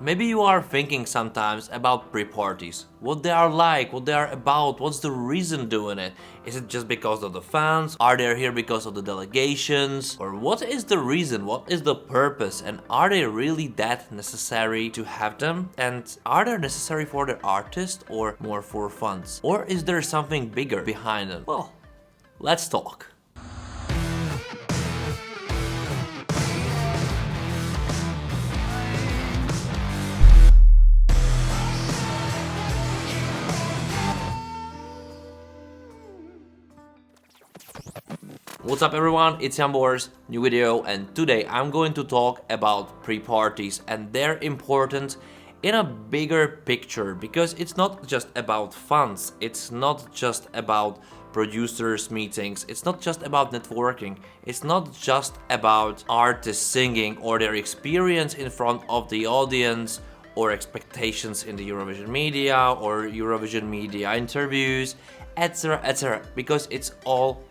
Maybe you are thinking sometimes about pre-parties, what they are like, what they are about, what's the reason doing it? Is it just because of the fans? Are they here because of the delegations? Or what is the reason? What is the purpose? And are they really that necessary to have them? And are they necessary for the artist or more for fans? Or is there something bigger behind them? Well, let's talk. What's up everyone, it's Jambors, new video, and today I'm going to talk about pre-parties and their importance in a bigger picture, because it's not just about fans, it's not just about producers meetings, it's not just about networking, it's not just about artists singing or their experience in front of the audience or expectations in the Eurovision media or Eurovision media interviews, etc, because it's all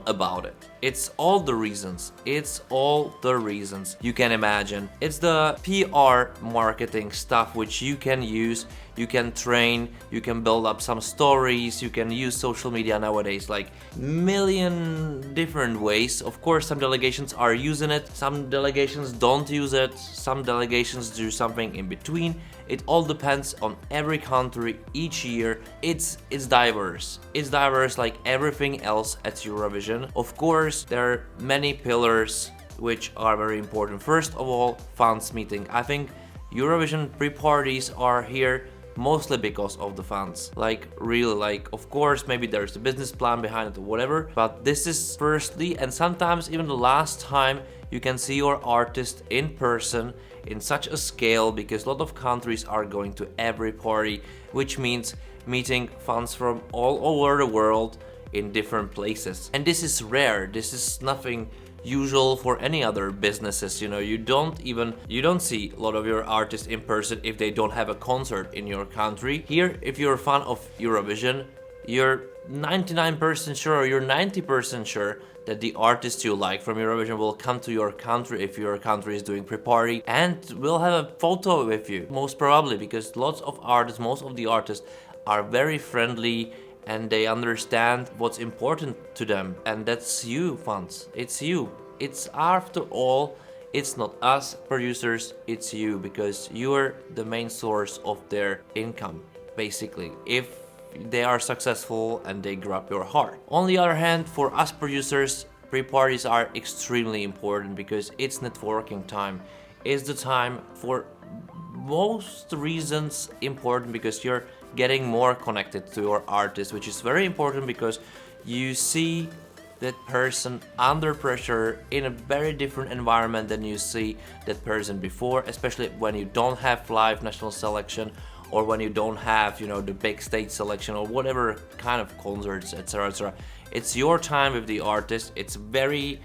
about it. It's all the reasons. It's all the reasons you can imagine. It's the PR marketing stuff which you can use, you can train, you can build up some stories, you can use social media nowadays like million different ways. Of course, some delegations are using it, some delegations don't use it, some delegations do something in between. It all depends on every country each year. It's diverse. It's diverse like everything else at Eurovision. Of course, there are many pillars which are very important. First of all, fans meeting. I think Eurovision pre-parties are here mostly because of the fans. Like really, like of course maybe there's a business plan behind it or whatever, but this is firstly and sometimes even the last time you can see your artist in person in such a scale, because a lot of countries are going to every party, which means meeting fans from all over the world in different places. And this is rare, this is nothing usual for any other businesses. You know, you don't see a lot of your artists in person if they don't have a concert in your country. Here, if you're a fan of Eurovision, you're 99% sure, or you're 90% sure that the artist you like from Eurovision will come to your country if your country is doing pre-party and will have a photo with you, most probably, because most of the artists are very friendly and they understand what's important to them, and that's you, fans. It's you. It's after all, it's not us producers, it's you, because you're the main source of their income, basically, if they are successful and they grab your heart. On the other hand, for us producers, pre-parties are extremely important because it's networking time. It's the time for most reasons important, because you're getting more connected to your artist, which is very important because you see that person under pressure in a very different environment than you see that person before, especially when you don't have live national selection or when you don't have, you know, the big stage selection or whatever kind of concerts, etc. It's your time with the artist. It's very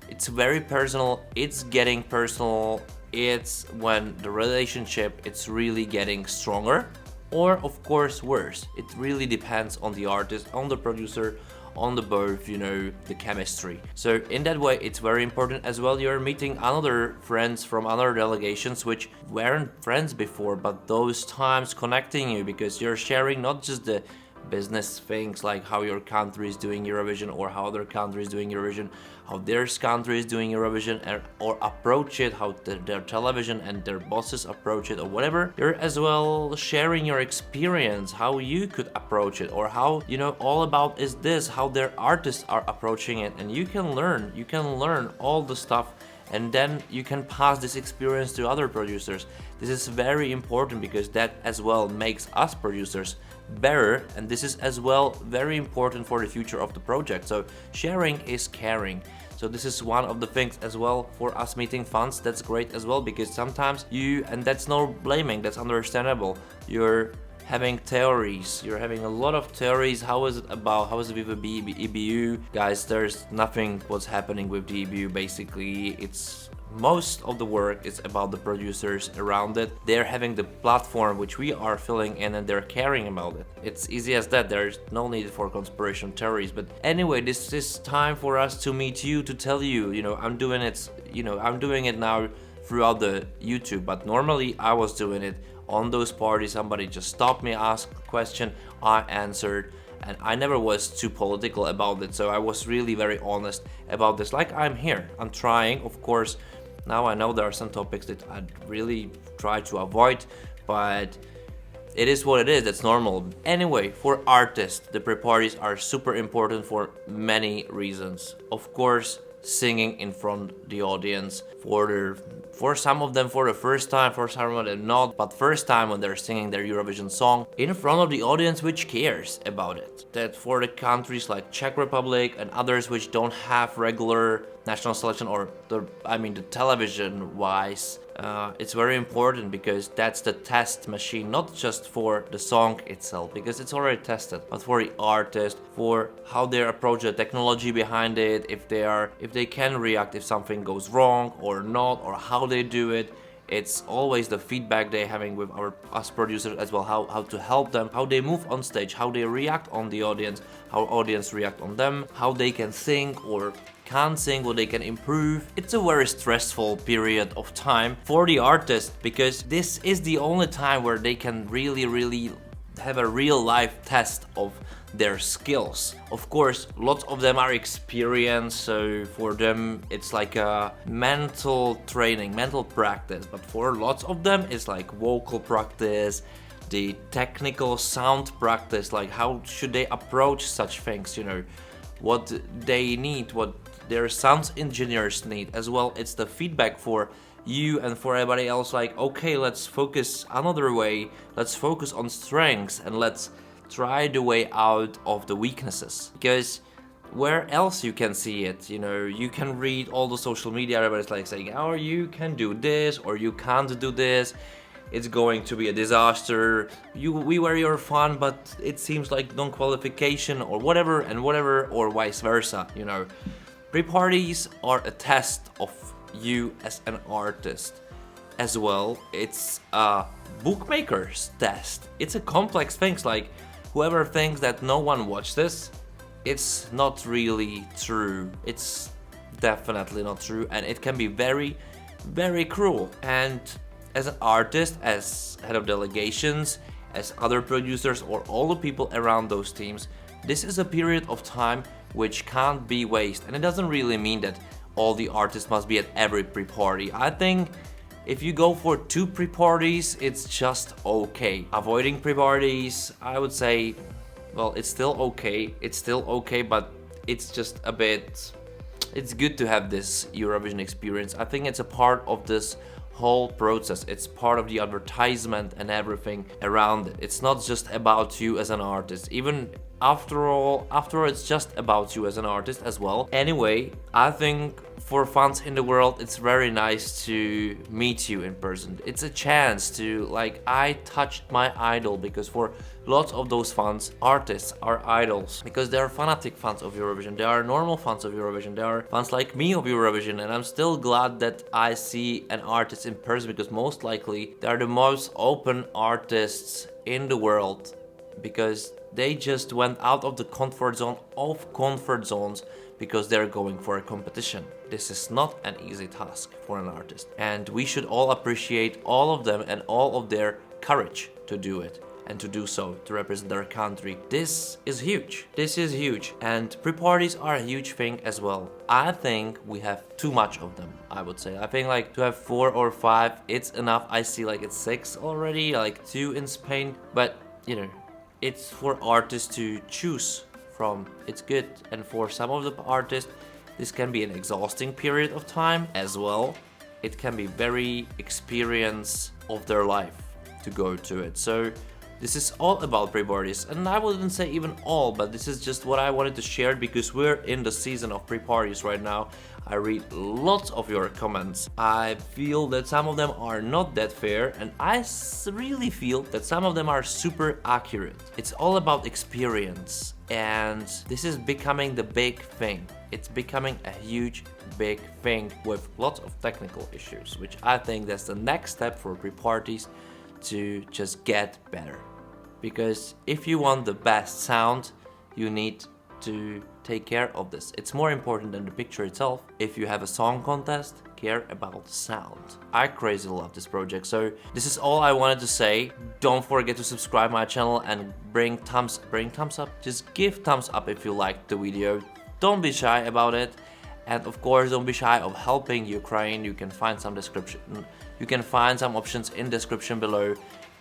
personal. It's getting personal. It's when the relationship, it's really getting stronger, or of course worse. It really depends on the artist, on the producer, on the both, you know, the chemistry. So in that way, it's very important as well. You're meeting other friends from other delegations which weren't friends before, but those times connecting you, because you're sharing not just the business things like how your country is doing Eurovision or how other country is doing Eurovision, how their country is doing Eurovision, or approach it, how their television and their bosses approach it or whatever. You're as well sharing your experience, how you could approach it, or how, you know, all about is this, how their artists are approaching it, and you can learn all the stuff, and then you can pass this experience to other producers. This is very important because that as well makes us producers better, and this is as well very important for the future of the project. So sharing is caring. So this is one of the things as well for us meeting fans. That's great as well, because sometimes and that's no blaming, that's understandable. You're having theories, you're having a lot of theories. How is it with the EBU? Guys, there's nothing what's happening with the EBU. Basically, it's most of the work is about the producers around it. They're having the platform which we are filling in, and they're caring about it. It's easy as that. There's no need for conspiracy theories. But anyway, this is time for us to meet you, to tell you, I'm doing it now throughout the YouTube, but normally I was doing it on those parties. Somebody just stopped me, asked a question, I answered, and I never was too political about it. So I was really very honest about this. Like, I'm here, I'm trying. Of course, now I know there are some topics that I'd really try to avoid, but it is what it is, that's normal. Anyway, for artists, the pre-parties are super important for many reasons. Of course, singing in front of the audience, for some of them for the first time, for some of them not, but first time when they're singing their Eurovision song in front of the audience which cares about it. That for the countries like Czech Republic and others which don't have regular national selection, or the television wise, it's very important, because that's the test machine, not just for the song itself, because it's already tested, but for the artist, for how they approach the technology behind it, if they can react if something goes wrong or not, or how they do it. It's always the feedback they're having with us producers as well, how to help them, how they move on stage, how they react on the audience, how audience react on them, how they can sing or can't sing, what they can improve. It's a very stressful period of time for the artist, because this is the only time where they can really have a real life test of their skills. Of course, lots of them are experienced, so for them it's like a mental training, mental practice, but for lots of them it's like vocal practice, the technical sound practice, like how should they approach such things, what they need, what their sound engineers need as well. It's the feedback for you and for everybody else, like, okay, let's focus another way, let's focus on strengths, and let's try the way out of the weaknesses. Because where else you can see it? You can read all the social media, everybody's like saying, oh, you can do this or you can't do this, it's going to be a disaster, we were your fun, but it seems like non-qualification or whatever, or vice versa. Pre-parties are a test of you as an artist as well. It's a bookmaker's test. It's a complex thing. Like, whoever thinks that no one watched this, it's not really true. It's definitely not true, and it can be very, very cruel. And as an artist, as head of delegations, as other producers, or all the people around those teams, this is a period of time which can't be wasted. And it doesn't really mean that all the artists must be at every pre-party. I think if you go for 2 pre-parties, it's just okay. Avoiding pre-parties, I would say, well, it's still okay, but it's just a bit, it's good to have this Eurovision experience. I think it's a part of this whole process. It's part of the advertisement and everything around it. It's not just about you as an artist. Even after all, it's just about you as an artist as well. Anyway, I think for fans in the world, it's very nice to meet you in person. It's a chance to, like, I touched my idol, because for lots of those fans, artists are idols, because they are fanatic fans of Eurovision. They are normal fans of Eurovision. They are fans like me of Eurovision, and I'm still glad that I see an artist in person, because most likely they are the most open artists in the world, because they just went out of the comfort zones because they're going for a competition. This is not an easy task for an artist, and we should all appreciate all of them and all of their courage to do it, and to do so, to represent their country. This is huge. This is huge. And pre-parties are a huge thing as well. I think we have too much of them, I would say. I think like to have 4 or 5, it's enough. I see like it's 6 already, like 2 in Spain, but it's for artists to choose from. It's good. And for some of the artists, this can be an exhausting period of time as well. It can be very experience of their life to go to it. So this is all about pre-parties, and I wouldn't say even all, but this is just what I wanted to share, because we're in the season of pre-parties right now. I read lots of your comments. I feel that some of them are not that fair, and I really feel that some of them are super accurate. It's all about experience, and this is becoming the big thing. It's becoming a huge, big thing with lots of technical issues, which I think that's the next step for pre-parties to just get better. Because if you want the best sound, you need to take care of this. It's more important than the picture itself. If you have a song contest, care about sound. I crazy love this project. So this is all I wanted to say. Don't forget to subscribe my channel and bring thumbs up. Just give thumbs up if you liked the video. Don't be shy about it. And of course, don't be shy of helping Ukraine. You can find some options in description below.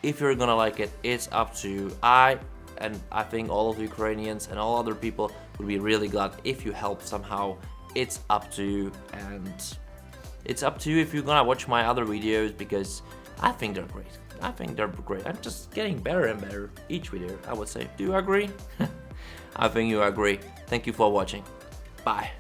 If you're gonna like it, it's up to you. I think all of the Ukrainians and all other people would be really glad if you help somehow. It's up to you, and it's up to you if you're gonna watch my other videos, because I think they're great. I'm just getting better and better each video, I would say. Do you agree? I think you agree. Thank you for watching. Bye.